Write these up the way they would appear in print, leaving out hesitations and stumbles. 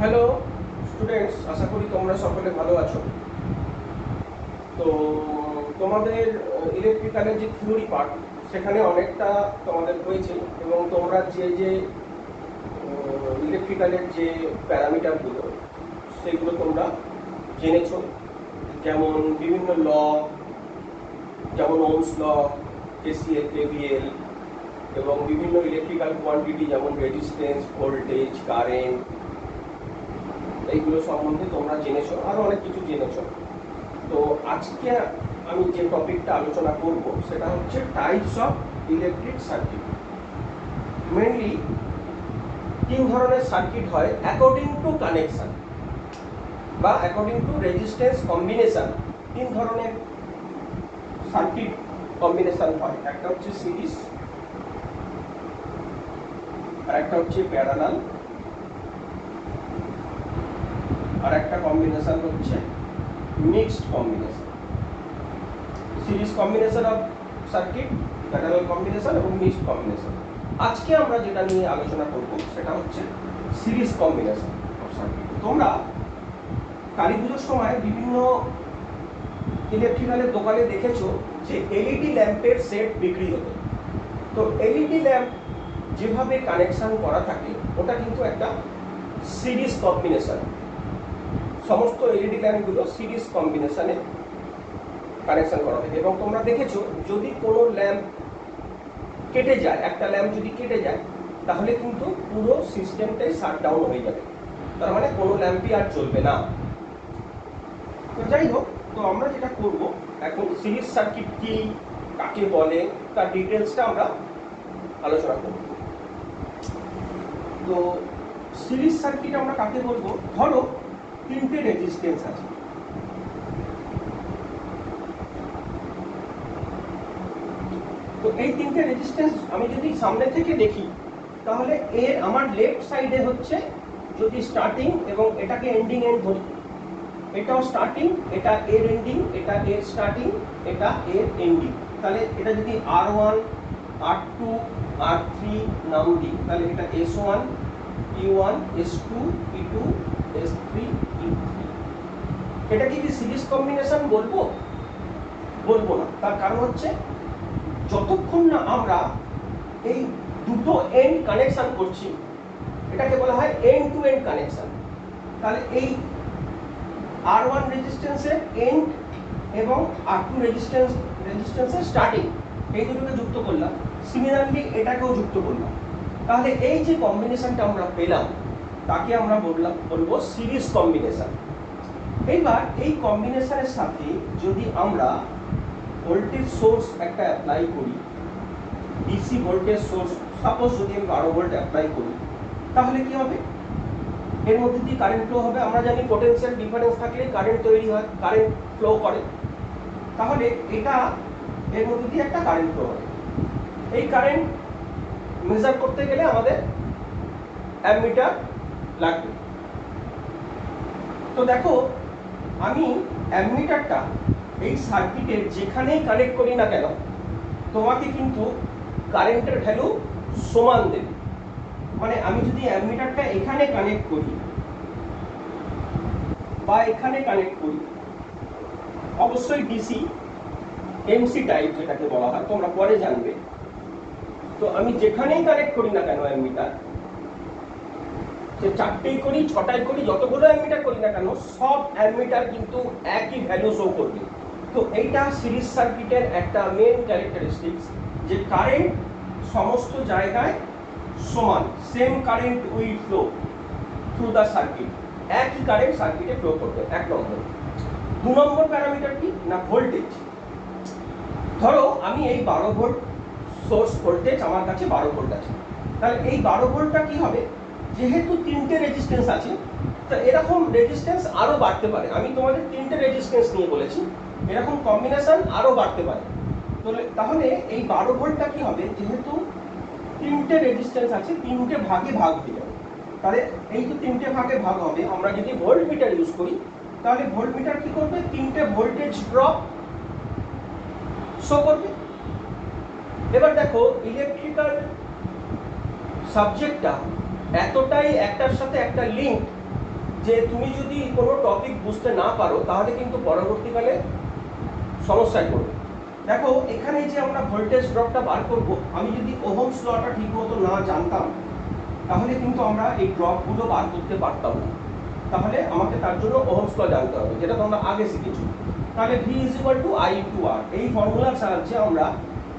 Hello students, আশা করি তোমরা সকলে ভালো আছো। তো তোমাদের ইলেকট্রিক্যালের যে থিওরি পার্ট সেখানে অনেকটা তোমাদের হয়েছে, এবং তোমরা যে যে ইলেকট্রিক্যালের যে প্যারামিটারগুলো সেগুলো তোমরা জেনেছো। যেমন বিভিন্ন ল, যেমন ওমস ল, কেসিএল, কেভিএল, এবং বিভিন্ন ইলেকট্রিক্যাল কোয়ান্টিটি যেমন রেজিস্ট্যান্স, ভোল্টেজ, কারেন্ট, এইগুলো সম্বন্ধে তোমরা জেনেছো, আরও অনেক কিছু জেনেছো। তো আজকে আমি যে টপিকটা আলোচনা করব সেটা হচ্ছে types of electric circuit. Mainly তিন ধরনের সার্কিট হয় অ্যাকর্ডিং টু কানেকশন বা অ্যাকর্ডিং টু রেজিস্ট্যান্স কম্বিনেশন। তিন ধরনের সার্কিট কম্বিনেশন হয়, একটা হচ্ছে সিরিজ, আর একটা হচ্ছে প্যারালাল, আর একটা কম্বিনেশন হচ্ছে mixed combination. Series combination of circuit, parallel combination এবং মিক্সড কম্বিনেশন। আজকে আমরা যেটা নিয়ে আলোচনা করব সেটা হচ্ছে সিরিজ কম্বিনেশন অফ সার্কিট। তোমরা কালী পুজোর সময় বিভিন্ন ইলেকট্রিক্যালের দোকানে দেখেছো যে এলইডি ল্যাম্পের সেট বিক্রি হতো। তো এলইডি ল্যাম্প যেভাবে কানেকশন করা থাকে ওটা কিন্তু একটা সিরিজ কম্বিনেশন। সমস্ত এলইডি ল্যাম্পগুলো সিরিজ কম্বিনেশনে কানেকশন করা থাকে, এবং তোমরা দেখেছো যদি কোনো ল্যাম্প কেটে যায়, একটা ল্যাম্প যদি কেটে যায় তাহলে কিন্তু পুরো সিস্টেমটাই শাট ডাউন হয়ে যাবে, তার মানে কোনো ল্যাম্পই আর চলবে না। তো যাই হোক, তো আমরা যেটা করব এখন সিরিজ সার্কিট কি, কাকে বলে, তার ডিটেলসটা আমরা আলোচনা করব। তো সিরিজ সার্কিট আমরা কাকে বলবো? ধরো তিনটে রেজিস্ট্যান্স আছে, তো এই তিনটে রেজিস্ট্যান্স আমি যদি সামনে থেকে দেখি তাহলে এর আমার লেফট সাইডে হচ্ছে যদি স্টার্টিং এবং এটাকে এন্ডিং এন্ড ধরি, এটাও স্টার্টিং, এটা এর এন্ডিং, এটা এর স্টার্টিং, এটা এর এন্ডিং, তাহলে এটা যদি R1, R2, R3 নাম দিই তাহলে এটা S1, E1, S2, E2, S3, E3। এটা কি সিরিজ কম্বিনেশন বলবো? বলবো না। তার কারণ হচ্ছে যতক্ষণ না আমরা এই দুটো এন্ড কানেকশন করছি এটাকে বলা হয় এন্ড টু এন্ড কানেকশন। তাহলে এই R1 রেজিস্ট্যান্সের এন্ড এবং R2 রেজিস্ট্যান্সের স্টার্টিং, এই দুটোকে যুক্ত করলাম, সিমিলারলি এটাকেও যুক্ত করলাম, তাহলে এই যে কম্বিনেশনটা আমরা পেলাম তাকে আমরা বলবো সিরিজ কম্বিনেশন। এইবার এই কম্বিনেশনের সাথে যদি আমরা ভোল্টেজ সোর্স একটা অ্যাপ্লাই করি, ডিসি ভোল্টেজ সোর্স, সাপোজ যদি আমি 12 ভোল্ট অ্যাপ্লাই করি তাহলে কি হবে? এর মধ্যে দিয়ে কারেন্ট ফ্লো হবে। আমরা জানি পোটেনশিয়াল ডিফারেন্স থাকলে কারেন্ট তৈরি হয়, কারেন্ট ফ্লো করে, তাহলে এটা এর মধ্যে দিয়ে একটা কারেন্ট ফ্লো হবে। এই কারেন্ট মেজার করতে গেলে আমাদের অ্যামমিটার লাগবে। তো দেখো আমি অ্যামমিটারটা এই সার্কিটের যেখানেই কানেক্ট করি না কেন তোমাকে কিন্তু কারেন্টের ভ্যালু সমান দেবে। মানে আমি যদি অ্যামমিটারটা এখানে কানেক্ট করি বা এখানে কানেক্ট করি, অবশ্যই ডিসি এমসি টাইপ যেটাকে বলা হয়, তোমরা পরে জানবে। তো আমি যেখানেই কানেক্ট করি না কেন অ্যামমিটার, যে 4টেই করি, 6টাই করি, যতগুলো অ্যামমিটার করি না কেন সব অ্যামমিটার কিন্তু একই ভ্যালু শো করবে। তো এইটা সিরিজ সার্কিটের একটা মেন ক্যারেক্টারিস্টিক্স, যে কারেন্ট সমস্ত জায়গায় সমান, same current will flow through the circuit, একই কারেন্ট সার্কিটে ফ্লো করবে। 1 নম্বর। 2 নম্বর প্যারামিটার কি না ভোল্টেজ। ধরো আমি এই 12 ভোল্ট সোর্স ভোল্টেজ, আমার কাছে 12 ভোল্ট আছে, তাহলে এই 12 ভোল্টটা কি হবে, যেহেতু তিনটে রেজিস্ট্যান্স আছে তো এরকম রেজিস্ট্যান্স আরো বাড়তে পারে। আমি তোমাদের তিনটে রেজিস্ট্যান্স নিয়ে বলেছি, এরকম কম্বিনেশন আরো বাড়তে পারে। তাহলে এই 12 ভোল্টটা কি হবে, যেহেতু তিনটে রেজিস্ট্যান্স আছে তিনটে ভাগে ভাগ হয়ে যাবে, তাহলে এই তো তিনটে ভাগে ভাগ হবে। আমরা যদি ভোল্ট মিটার ইউজ করি তাহলে ভোল্ট মিটার কি করবে, তিনটে ভোল্টেজ ড্রপ শো করবে। এবার দেখো ইলেকট্রিক্যাল সাবজেক্টটা এতটাই একটার সাথে একটা লিঙ্ক যে তুমি যদি কোনো টপিক বুঝতে না পারো তাহলে কিন্তু পরবর্তীকালে সমস্যায় পড়বে। দেখো এখানে যে আমরা ভোল্টেজ ড্রপটা বার করব, আমি যদি ওহমস লটা ঠিকমতো না জানতাম তাহলে কিন্তু আমরা এই ড্রপগুলো বার করতে পারতাম না। তাহলে আমাকে তার জন্য ওহমস ল জানতে হবে, যেটা তোমরা আগে শিখেছো। তাহলে V = I * R, এই ফর্মুলার সাহায্যে আমরা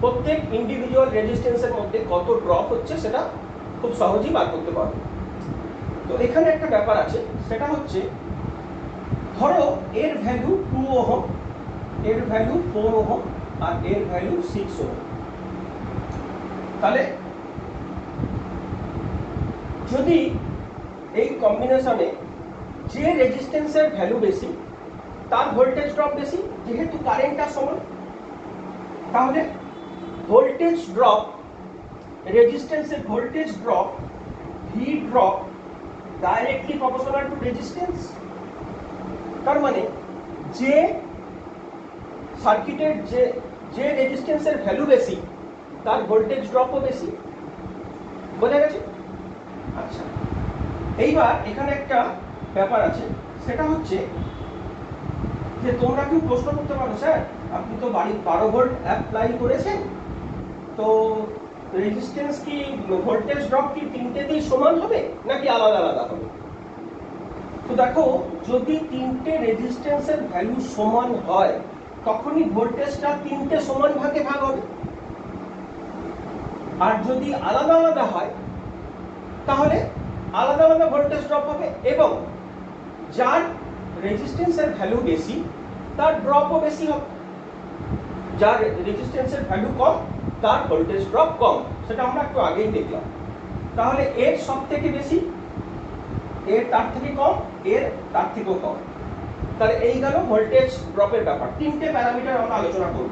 প্রত্যেক ইন্ডিভিজুয়াল রেজিস্ট্যান্সের মধ্যে কত ড্রপ হচ্ছে সেটা খুব সহজেই বার করতে পারবো। তো এখানে একটা ব্যাপার আছে, সেটা হচ্ছে ধরো এর ভ্যালু 2 ওহম, এর ভ্যালু 4 ওহম আর এর ভ্যালু 6 ওহম। তাহলে যদি এই কম্বিনেশনে যে রেজিস্ট্যান্সের ভ্যালু বেশি তার ভোল্টেজ ড্রপ বেশি, যেহেতু কারেন্টটা সমান, তাহলে ভোল্টেজ ড্রপ, রেজিস্ট্যান্সের voltage drop V drop directly proportional to resistance. তার মানে যে সার্কিটের যে রেজিস্ট্যান্সের ভ্যালু বেশি তার ভোল্টেজ ড্রপও বেশি। বোঝা গেছে? আচ্ছা, এইবার এখানে একটা ব্যাপার আছে, সেটা হচ্ছে যে তোমরা কেউ প্রশ্ন করতে পারো, স্যার আপনি তো 12 ভোল্ট অ্যাপ্লাই করেছেন, তো রেজিস্ট্যান্স কি ভোল্টেজ ড্রপ কি তিনটেতেই সমান হবে নাকি আলাদা আলাদা হবে? তো দেখো, যদি তিনটে রেজিস্ট্যান্সের ভ্যালু সমান হয় তখনই ভোল্টেজটা তিনটে সমান ভাগে ভাগ হবে। আর যদি আলাদা আলাদা হয় তাহলে আলাদা আলাদা ভোল্টেজ ড্রপ হবে, এবং যার রেজিস্ট্যান্সের ভ্যালু বেশি তার ড্রপও বেশি হবে, যার রেজিস্ট্যান্সের ভ্যালু কম তার ভোল্টেজ ড্রপ কম। সেটা আমরা একটু আগেই দেখলাম। তাহলে এর সব থেকে বেশি, এর তার থেকে কম, এর তার থেকেও কম। তাহলে এই গেল ভোল্টেজ ড্রপের ব্যাপার। তিনটে প্যারামিটার আমরা আলোচনা করব,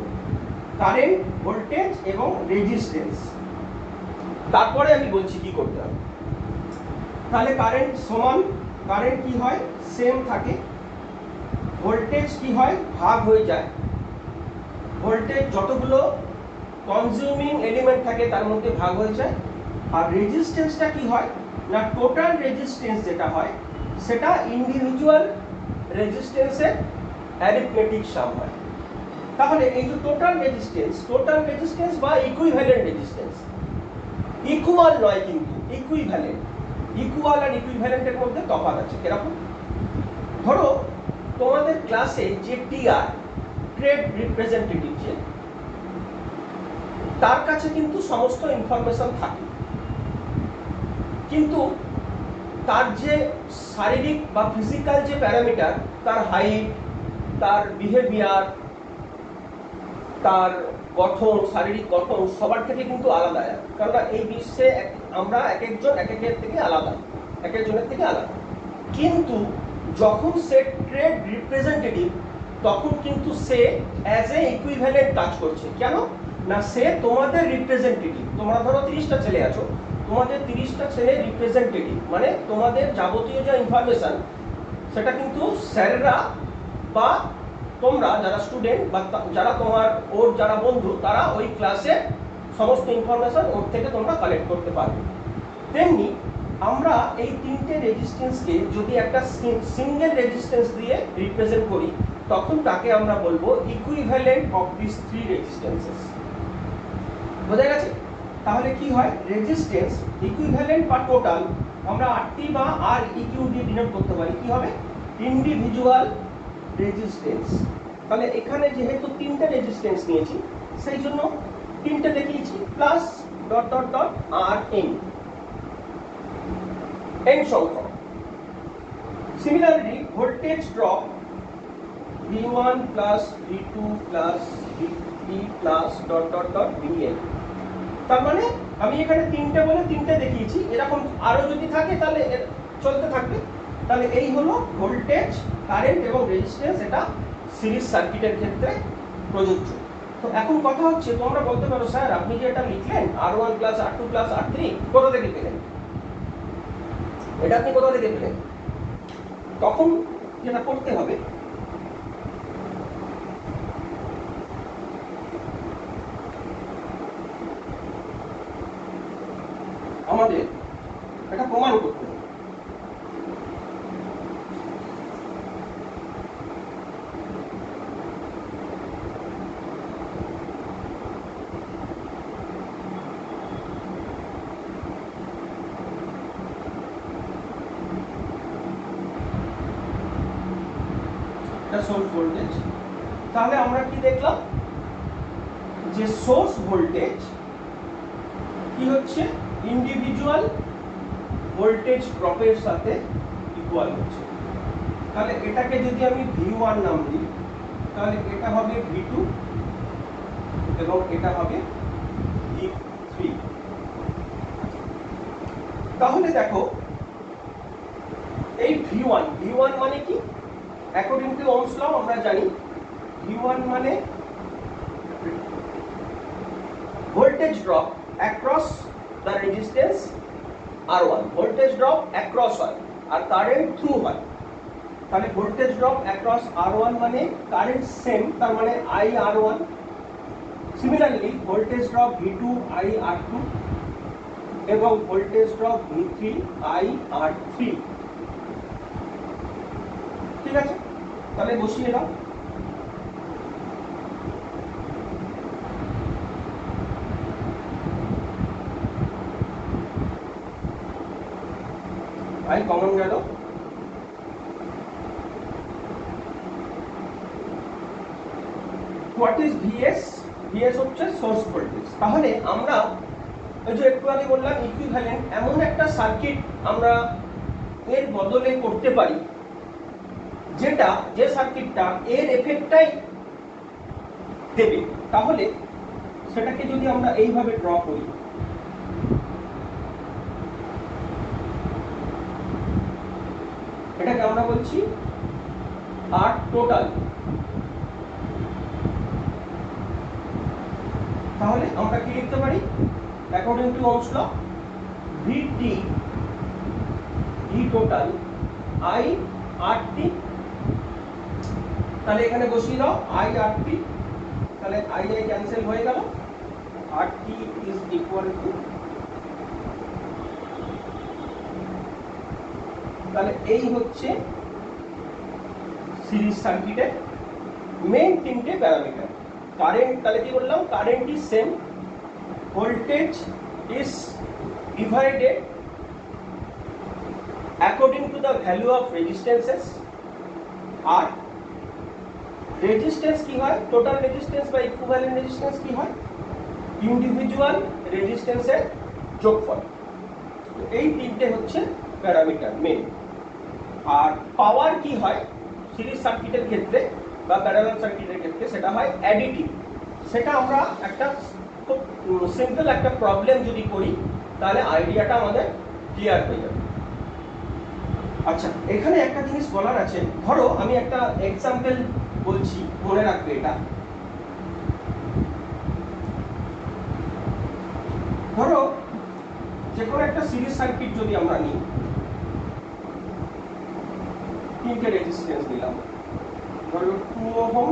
কারেন্ট, ভোল্টেজ এবং রেজিস্ট্যান্স। তারপরে আমি বলছি কি করতে হবে। তাহলে কারেন্ট সমান, কারেন্ট কি হয় সেম থাকে, ভোল্টেজ কি হয় ভাগ হয়ে যায়, ভোল্টেজ যতগুলো কনজিউমিং এলিমেন্ট থাকে তার মধ্যে ভাগ হয়ে যায়। আর রেজিস্ট্যান্সটা কি হয় না, টোটাল রেজিস্ট্যান্স যেটা হয় সেটা ইন্ডিভিজুয়াল রেজিস্ট্যান্সের অ্যারিথমেটিক সাম হয়। তাহলে এই যে টোটাল রেজিস্ট্যান্স বা ইকুইভ্যালেন্ট রেজিস্ট্যান্স, ইকুয়াল নয় কিন্তু ইকুইভ্যালেন্ট। ইকুয়াল আর ইকুইভ্যালেন্টের মধ্যে তফাৎ আছে। কিরকম? ধরো তোমাদের ক্লাসে যে টিআর, ট্রেড রিপ্রেজেন্টেটিভ, যে তার কাছে কিন্তু সমস্ত ইনফরমেশন থাকে, কিন্তু তার যে শারীরিক বা ফিজিক্যাল যে প্যারামিটার, তার হাইট, তার বিহেভিয়ার, তার গঠন, শারীরিক গঠন সবার থেকে কিন্তু আলাদা। কারণ এই বিশ্বে আমরা এক একজন এক একের থেকে আলাদা, এক একজনের থেকে আলাদা। কিন্তু যখন সে ট্রেড রিপ্রেজেন্টেটিভ তখন কিন্তু সে অ্যাজ এ ইকুইভ্যালেন্ট কাজ করছে। কেন না, সে তোমাদের রিপ্রেজেন্টেটিভ। তোমরা ধরো 30টা ছেলে আছো, তোমাদের 30টা ছেলে রিপ্রেজেন্টেটিভ, মানে তোমাদের যাবতীয় যে ইনফরমেশন সেটা কিন্তু স্যাররা বা তোমরা যারা স্টুডেন্ট বা যারা তোমার ওর যারা বন্ধু তারা ওই ক্লাসে সমস্ত ইনফরমেশন ওর থেকে তোমরা কালেক্ট করতে পারবে। তেমনি আমরা এই তিনটে রেজিস্ট্যান্সকে যদি একটা সিঙ্গেল রেজিস্ট্যান্স দিয়ে রিপ্রেজেন্ট করি তখন তাকে আমরা বলবো ইকুইভ্যালেন্ট অফ দিস থ্রি রেজিস্ট্যান্সেস। বোঝা গেছে? তাহলে কি হয়, রেজিস্ট্যান্স ইকুইভ্যালেন্ট বা টোটাল আমরা আরটি বা আর ইকিউ দিয়ে ডিনোট করতে পারি। কি হবে? Individual resistance. তাহলে এখানে যেহেতু তিনটে রেজিস্ট্যান্স নিয়েছি সেই জন্য তিনটে দেখিয়েছি, প্লাস ডট ডট ডট আর এন, এন সংখ্যক। Similarly voltage drop V1 plus V2 plus V3 plus dot dot dot Vn। তার মানে আমি এখানে তিনটে বলে তিনটে দেখিয়েছি, এরকম আরো যদি থাকে তাহলে চলতে থাকবে। তাহলে এই হলো ভোল্টেজ, কারেন্ট এবং রেজিস্ট্যান্স, এটা সিরিজ সার্কিটের ক্ষেত্রে প্রযোজ্য। তো এখন কথা হচ্ছে, তোমরা বলতে পারো স্যার আপনি যে এটা লিখলেন R1 plus R2 plus R3 কোথা থেকে পেলেন? এটা আপনি কোথা থেকে পেলেন? তখন যেটা করতে হবে, আমাদের এটা প্রমাণ করতে হবে। এটা সোর্স ভোল্টেজ। তাহলে আমরা কি দেখলাম যে সোর্স ভোল্টেজ কি হচ্ছে ইন্ডিভিজুয়াল ভোল্টেজ ড্রপের সাথে ইকুয়াল হচ্ছে। তাহলে এটাকে যদি আমি V1 নাম দিই তাহলে এটা হবে V2 এবং এটা হবে V3। তাহলে দেখো এই V1 মানে কি? অ্যাকর্ডিং টু ওহমস ল আমরা জানি V1 মানে voltage drop across the resistance R1, voltage drop across হয় আর কারেন্ট থ্রু হয়। তাহলে ভোল্টেজ ড্রপ across R1 মানে কারেন্ট সেম, তার মানে IR1। Similarly voltage drop V2 IR2 এবং ভোল্টেজ ড্রপ V3 IR3। ঠিক আছে, তাহলে বসিয়ে দাও। I কমন গেল। What is VS? VS হচ্ছে সোর্স ভোল্টেজ। তাহলে আমরা এই যে একটু আগে বললাম ইকুইভ্যালেন্ট, এমন একটা সার্কিট আমরা এর বদলে করতে পারি যেটা যে সার্কিটটা এর এফেক্টটাই দেবে। তাহলে সেটাকে যদি আমরা এইভাবে ড্র করি, এটাকে আমরা বলছি আর টোটাল। তাহলে আমরা কি লিখতে পারি? According to Ohm's law VT E total IRT। তাহলে এখানে বসিয়ে দাও IRT। তাহলে I ক্যান্সেল হয়ে গেল। RT ইজ ইকুয়াল টু, তাহলে এই হচ্ছে সিরিজ সার্কিটের মেইন তিনটে প্যারামিটার। কারেন্ট, তাহলে কি বললাম? Current is same, voltage is divided according to the value of resistances। আর রেজিস্ট্যান্স কি হয়? টোটাল রেজিস্ট্যান্স বা ইকুইভ্যালেন্ট রেজিস্ট্যান্স কি হয়? ইন্ডিভিজুয়াল রেজিস্ট্যান্সের যোগফল। এই তিনটে হচ্ছে প্যারামিটার মেইন। আর পাওয়ার কি হয় সিরিজ সার্কিটের ক্ষেত্রে বা প্যারালাল সার্কিটের ক্ষেত্রে? সেটা হয় অ্যাডিটিভ। সেটা আমরা একটা খুব সিম্পল একটা প্রবলেম যদি করি তাহলে আইডিয়াটা আমাদের ক্লিয়ার হয়ে যাবে। আচ্ছা, এখানে একটা জিনিস বলার আছে। ধরো আমি একটা এক্সাম্পল বলছি, মনে রাখবে এটা। ধরো যে কোনো একটা সিরিজ সার্কিট যদি আমরা নিই, তিনটে রেজিস্ট্যান্স নিলাম, ধরো 2 ওহম,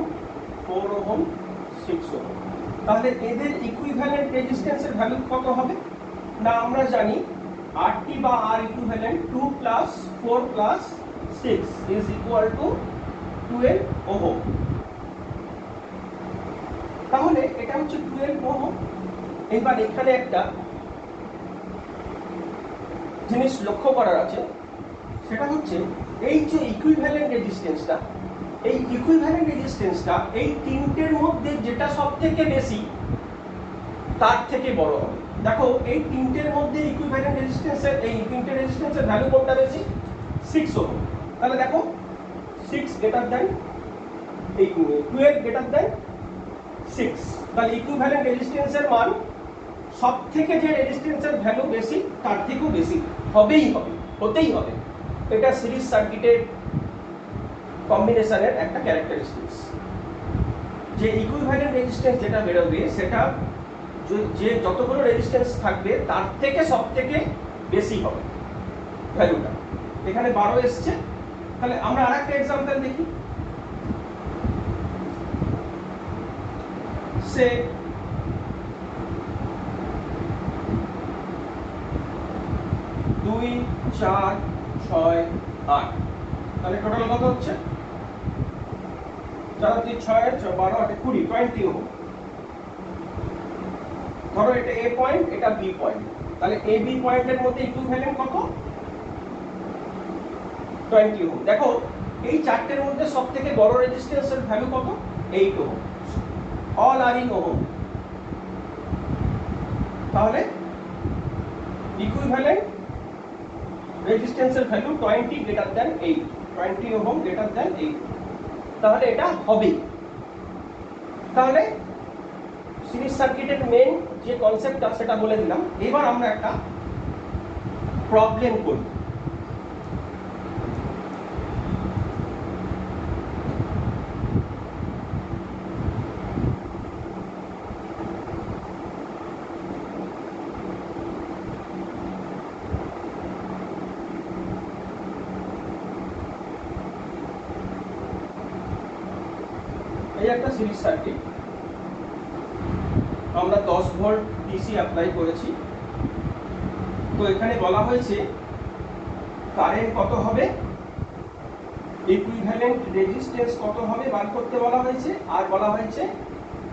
4 ওহম, 6 ওহম। তাহলে এদের ইকুইভ্যালেন্ট রেজিস্ট্যান্সের ভ্যালু কত হবে? না আমরা জানি RT বা R equivalent 2 plus 4 plus 6 is equal to 12 ohm. তাহলে এটা হচ্ছে 12 ওহম। এবার এখানে একটা জিনিস লক্ষ্য করার আছে, সেটা হচ্ছে এই যে ইকুইভ্যালেন্ট রেজিস্ট্যান্সটা, এই ইকুইভ্যালেন্ট রেজিস্ট্যান্সটা এই তিনটের মধ্যে যেটা সবথেকে বেশি তার থেকে বড় হবে। দেখো এই তিনটের মধ্যে ইকুইভ্যালেন্ট রেজিস্ট্যান্সের, এই তিনটে রেজিস্ট্যান্সের ভ্যালু কোনটা বেশি? 6 ওহম। তাহলে দেখো 6 গ্রেটার দ্যান এই 12 গ্রেটার দ্যান 6। তাহলে ইকুইভ্যালেন্ট রেজিস্ট্যান্সের মান সবথেকে যে রেজিস্ট্যান্সের ভ্যালু বেশি তার থেকেও বেশি হতেই হবে। এটা সিরিজ সার্কিটের কম্বিনেশনের একটা ক্যারেক্টারিস্টিক্স, যে ইকুইভ্যালেন্ট রেজিস্ট্যান্স যেটা বেরোবে সেটা যে যতগুলো রেজিস্ট্যান্স থাকবে তার থেকে সবথেকে বেশি হবে ভ্যালুটা। এখানে 12 এসছে। তাহলে আমরা আরেকটা एग्जांपल দেখি। সে 2 4 6 8, তাহলে টোটাল কত হচ্ছে? 4 3 6 12 8 20 20 ওহম। ধরো এটা A পয়েন্ট, এটা B পয়েন্ট। তাহলে A B পয়েন্টের মধ্যে ইকুইভ্যালেন্ট কত? 20 ওহম। দেখো এই চারটের মধ্যে সবথেকে বড় রেজিস্ট্যান্সের ভ্যালু কত? 8 ohm. All are in ohm. তাহলে ইকুইভ্যালেন্ট রেজিস্ট্যান্সের value 20 greater than 8, 20 ohm greater than 8। তাহলে এটা হবে। তাহলে সিরিজ সার্কিটের মেন যে কনসেপ্টটা সেটা বলে দিলাম। এবার আমরা একটা প্রবলেম করি। এই একটা সিরিজ সার্কিট, আমরা 10 ভোল্ট ডিসি অ্যাপ্লাই করেছি। তো এখানে বলা হয়েছে কারেন্ট কত হবে, ইকুইভ্যালেন্ট রেজিস্ট্যান্স কত হবে বার করতে বলা হয়েছে, আর বলা হয়েছে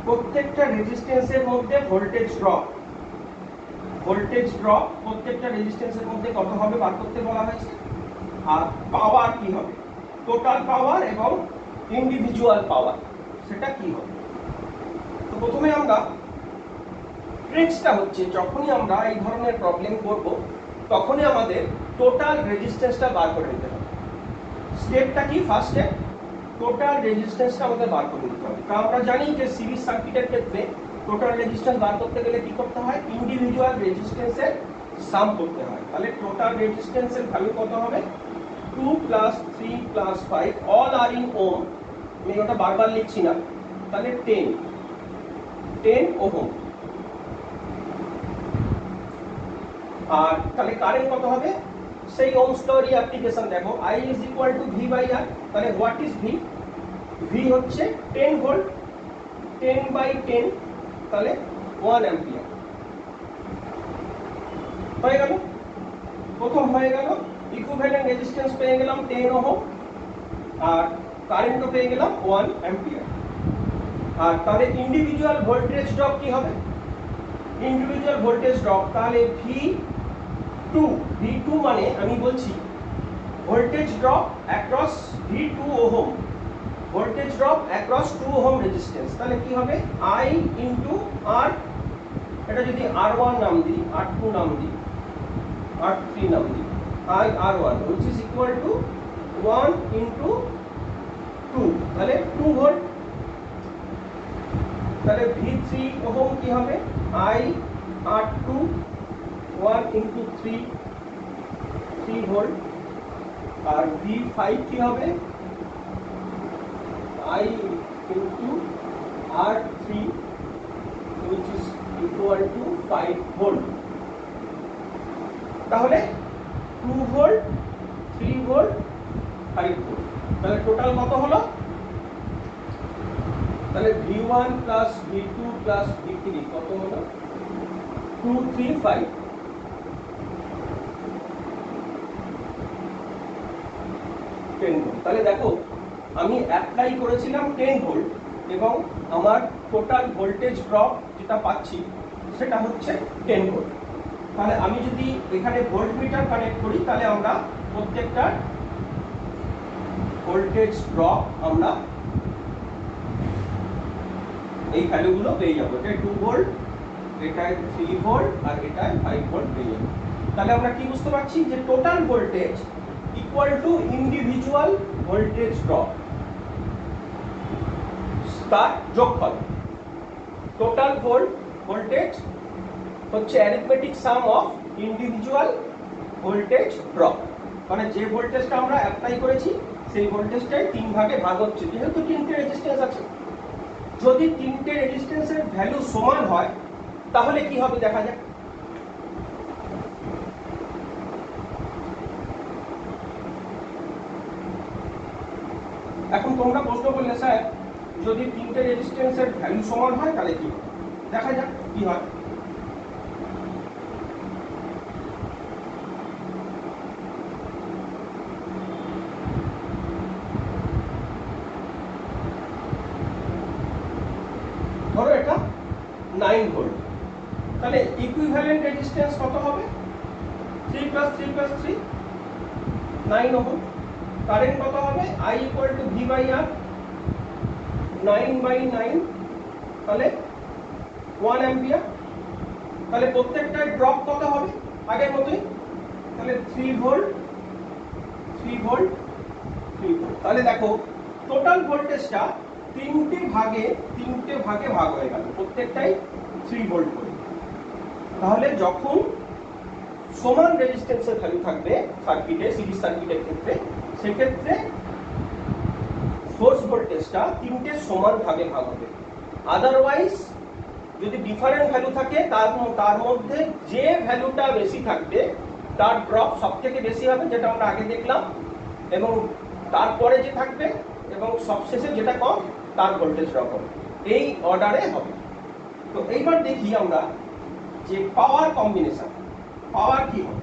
প্রত্যেকটা রেজিস্ট্যান্সের মধ্যে ভোল্টেজ ড্রপ প্রত্যেকটা রেজিস্ট্যান্সের মধ্যে কত হবে বার করতে বলা হয়েছে, আর পাওয়ার কি হবে, টোটাল পাওয়ার এবং ইন্ডিভিজুয়াল পাওয়ার সেটা কি হবে। তো প্রথমে আমরা ট্রিক্সটা হচ্ছে যখনই আমরা এই ধরনের প্রবলেম করব তখনই আমাদের টোটাল রেজিস্ট্যান্সটা বার করে নিতে হবে। স্টেপটা কি, ফার্স্ট স্টেপ টোটাল রেজিস্ট্যান্সটা আমাদের বার করে নিতে হবে। কারণ আমরা জানি যে সিরিজ সার্কিটের ক্ষেত্রে টোটাল রেজিস্ট্যান্স বার করতে গেলে কি করতে হয়, ইন্ডিভিজুয়াল রেজিস্ট্যান্সের সাম করতে হয়। তাহলে টোটাল রেজিস্ট্যান্সের ভ্যালু কত হবে, 2 + 3 + 5 অল আর ইন ওহম। আমি ওটা বারবার লিখছি না। তাহলে 10 ওহম। আর তাহলে কারেন্ট কত হবে, সেই ওহমস লরই অ্যাপ্লিকেশন দেখো, I = V/R। তাহলে হোয়াট ইজ ভি, ভি হচ্ছে 10 ভোল্ট, 10/10, তাহলে 1 অ্যাম্পিয়ার হয়ে গেল। প্রথম হয়ে গেল, ইকুইভ্যালেন্ট রেজিস্ট্যান্স পেয়ে গেলাম 10 ওহম, আর কারেন্টও পেয়ে গেলাম 1 অ্যাম্পিয়ার। আর তাহলে ইন্ডিভিজুয়াল ভোল্টেজ ড্রপ কি হবে, ইন্ডিভিজুয়াল ভোল্টেজ ড্রপ তাহলে V2 মানে আমি বলছি voltage drop across V2 ohm, voltage drop across 2 ohm resistance. তাহলে কি হবে, I × R, এটা যদি R1 নাম দিই, R2 নাম দিই, R3 নাম দিই, IR1 which is equal to 1 × 2, তাহলে 2 ভোল্ট। তাহলে V3 ওহম কি হবে, IR2 1 × 3 ভোল্ট। আর V5 কি হবে, I × R3 which is equal to 5 volt. তাহলে 2 ভোল্ট, 3 ভোল্ট, 5 ভোল্ট। তাহলে টোটাল কত হলো, তাহলে V1 + V2 + V3 কত হলো, 2, 3, 5। 10 ভোল্ট। তাহলে দেখো আমি অ্যাপ্লাই করেছিলাম 10 ভোল্ট এবং আমার টোটাল ভোল্টেজ ড্রপ যেটা পাচ্ছি সেটা হচ্ছে 10 ভোল্ট। তাহলে আমি যদি এখানে ভোল্টমিটার কানেক্ট করি তাহলে আমরা প্রত্যেকটা ভোল্টেজ ড্রপ আমরা এই ভ্যালুগুলো পেয়ে যাবো। এটা 2 ভোল্ট, এটা 3 ভোল্ট, আর এটা 5 ভোল্ট পেয়ে যাবো। তাহলে আমরা কি বুঝতে পারছি যে total voltage equal to individual voltage drop তার যোগফল। টোটাল ভোল্টেজ হচ্ছে arithmetic some of individual voltage drop, মানে যে ভোল্টেজটা আমরা অ্যাপ্লাই করেছি সেই ভোল্টেজটাই 3 ভাগে ভাগ হচ্ছে। যেহেতু 3টে রেজিস্ট্যান্স আছে, যদি 3টে রেজিস্ট্যান্সের ভ্যালু সমান হয় তাহলে কি হবে দেখা যাক। এখন তোমরা প্রশ্ন করলে স্যার যদি 3টে রেজিস্ট্যান্সের ভ্যালু সমান হয় তাহলে কি হবে, দেখা যাক কি হয়। ধরো এটা 9 ভোল্ট, তাহলে ইকুইভ্যালেন্ট রেজিস্ট্যান্স কত হবে, 3 + 3 + 3 9 ওহম। কারেন্ট কত হবে I equal to V by R 9/9, তাহলে 1 অ্যাম্পিয়ার। তাহলে প্রত্যেকটা ড্রপ কত হবে আগের মতোই, তাহলে 3 ভোল্ট 3 ভোল্ট 3 ভোল্ট। তাহলে দেখো টোটাল ভোল্টেজটা তিনটে ভাগে ভাগ হয়ে গেল, প্রত্যেকটাই 3 ভোল্ট করে। তাহলে যখন সমান রেজিস্ট্যান্সের ভ্যালু থাকবে সার্কিটে, সিরিজ সার্কিটের ক্ষেত্রে, সেক্ষেত্রে সোর্স ভোল্টেজটা তিনটে সমান ভাগে ভাগ হবে। আদারওয়াইজ যদি ডিফারেন্ট ভ্যালু থাকে তার মধ্যে যে ভ্যালুটা বেশি থাকবে তার ড্রপ সব থেকে বেশি হবে, যেটা আমরা আগে দেখলাম, এবং তারপরে যে থাকবে এবং সবশেষে যেটা কম তার ভোল্টেজ ড্রপ হবে। এই অর্ডারে হবে। তো এইবার দেখি আমরা যে পাওয়ার কম্বিনেশন, পাওয়ার কি হবে।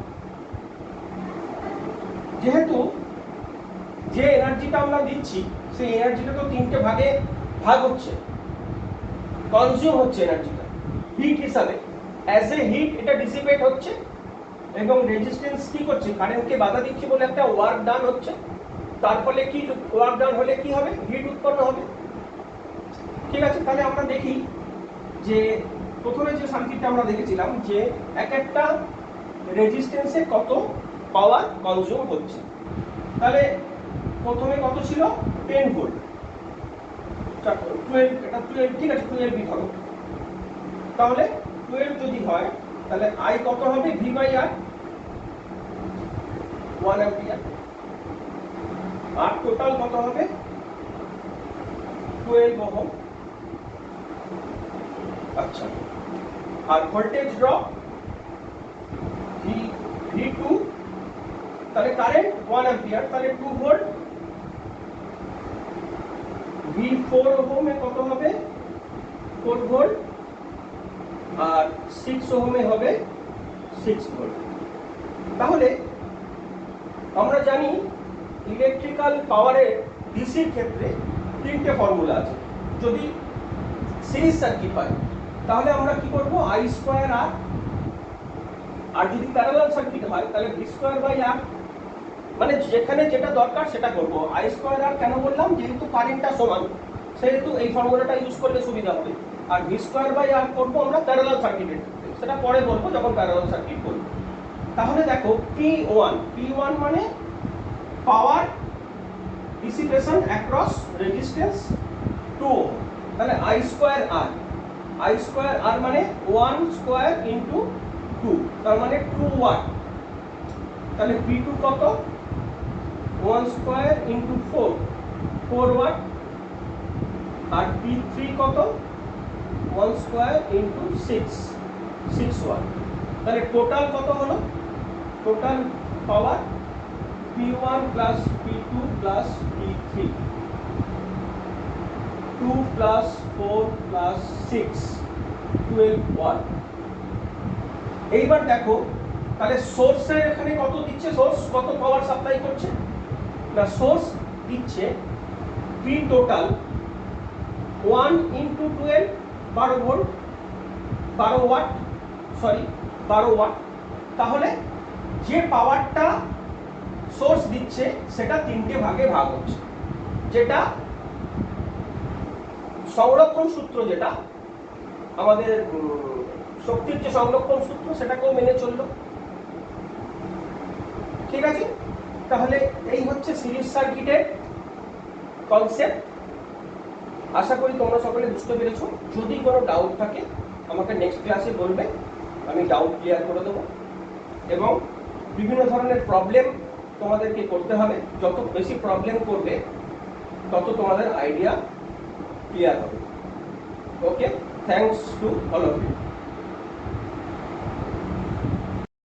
যেহেতু যে এনার্জিটা আমরা দিচ্ছি সেই এনার্জিটা তো তিনটে ভাগে ভাগ হচ্ছে, কনজিউম হচ্ছে এনার্জিটা হিট হিসাবে, অ্যাজ এ হিট এটা ডিসিপেট হচ্ছে, এবং রেজিস্ট্যান্স কি করছে, কারেন্টকে বাধা দিচ্ছে বলে একটা ওয়ার্ক ডান হচ্ছে। তার ফলে কি ওয়ার্ক ডান হলে কি হবে, হিট উৎপন্ন হবে। ঠিক আছে, তাহলে আমরা দেখি যে প্রথমে যে সার্কিটটা আমরা দেখেছিলাম যে এক একটা রেজিস্ট্যান্সে কত পাওয়ার কনজিউম হচ্ছে। তাহলে প্রথমে কত ছিল 10 ভোল্ট, 12, এটা 12, ঠিক আছে 12 ধরো। তাহলে 12 যদি হয় তাহলে I কত হবে, ভি বাই আর 1 অ্যাম্পিয়ার। আর টোটাল কত হবে 12 ওহম। আচ্ছা, আর ভোল্টেজ ড্রপ V2, তাহলে কারেন্ট 1 অ্যাম্পিয়ার, তাহলে 2 ভোল্ট। V4 ওহমে কত হবে 4 ভোল্ট, আর 6 ওহমে হবে 6 ভোল্ট। তাহলে আমরা জানি ইলেকট্রিক্যাল পাওয়ারের ডিসির ক্ষেত্রে তিনটে ফর্মুলা আছে। যদি সিরিজ সার্কিট হয় তাহলে আমরা কি করব, I স্কয়ার আর, আর যদি প্যারালাল সার্কিট হয় তাহলে ভি স্কয়ার বাই আর। মানে যেখানে যেটা দরকার সেটা করব। I স্কয়ার আর কেন বললাম, যেহেতু কারেন্টটা সমান সেহেতু এই ফর্মুলাটা ইউজ করলে সুবিধা হবে। আর ভি স্কয়ার বাই আর করবো আমরা প্যারালাল সার্কিটের ক্ষেত্রে, সেটা পরে বলবো যখন প্যারালাল সার্কিট করব। তাহলে দেখো P1 মানে পাওয়ার ডিসিপেশন অ্যাক্রস রেজিস্ট্যান্স 2 ওহম, তাহলে I স্কয়ার আর মানে 1 স্কয়ার ইনটু 2, তার মানে 2 ওয়াট। তাহলে P2 কত, 1 স্কয়ার ইনটু 4 ওয়াট। আর P3 কত, 1 স্কয়ার ইনটু 6 ওয়াট। তাহলে টোটাল কত হলো, total power P1 plus P2 plus P3, 2 plus 4 plus 6, 12 watt. এইবার দেখো তাহলে সোর্সের এখানে কত দিচ্ছে, সোর্স কত পাওয়ার সাপ্লাই করছে না, সোর্স দিচ্ছে P total 1 into 12, 12 volt, 12 watt, sorry 12 watt. তাহলে যে পাওয়ারটা সোর্স দিচ্ছে সেটা তিনটে ভাগে ভাগ হচ্ছে, যেটা সংরক্ষণ সূত্র, যেটা আমাদের শক্তির যে সংরক্ষণ সূত্র সেটাকেও মেনে চললো। ঠিক আছে, তাহলে এই হচ্ছে সিরিজ সার্কিটের কনসেপ্ট। আশা করি তোমরা সকলে বুঝতে পেরেছো। যদি কোনো ডাউট থাকে আমাকে নেক্সট ক্লাসে বলবে, আমি ডাউট ক্লিয়ার করে দেবো। এবং বিভিন্ন ধরনের প্রবলেম তোমাদেরকে করতে হবে, যত বেশি প্রবলেম করবে তত তোমাদের আইডিয়া ক্লিয়ার হবে। Okay, thanks to all of you.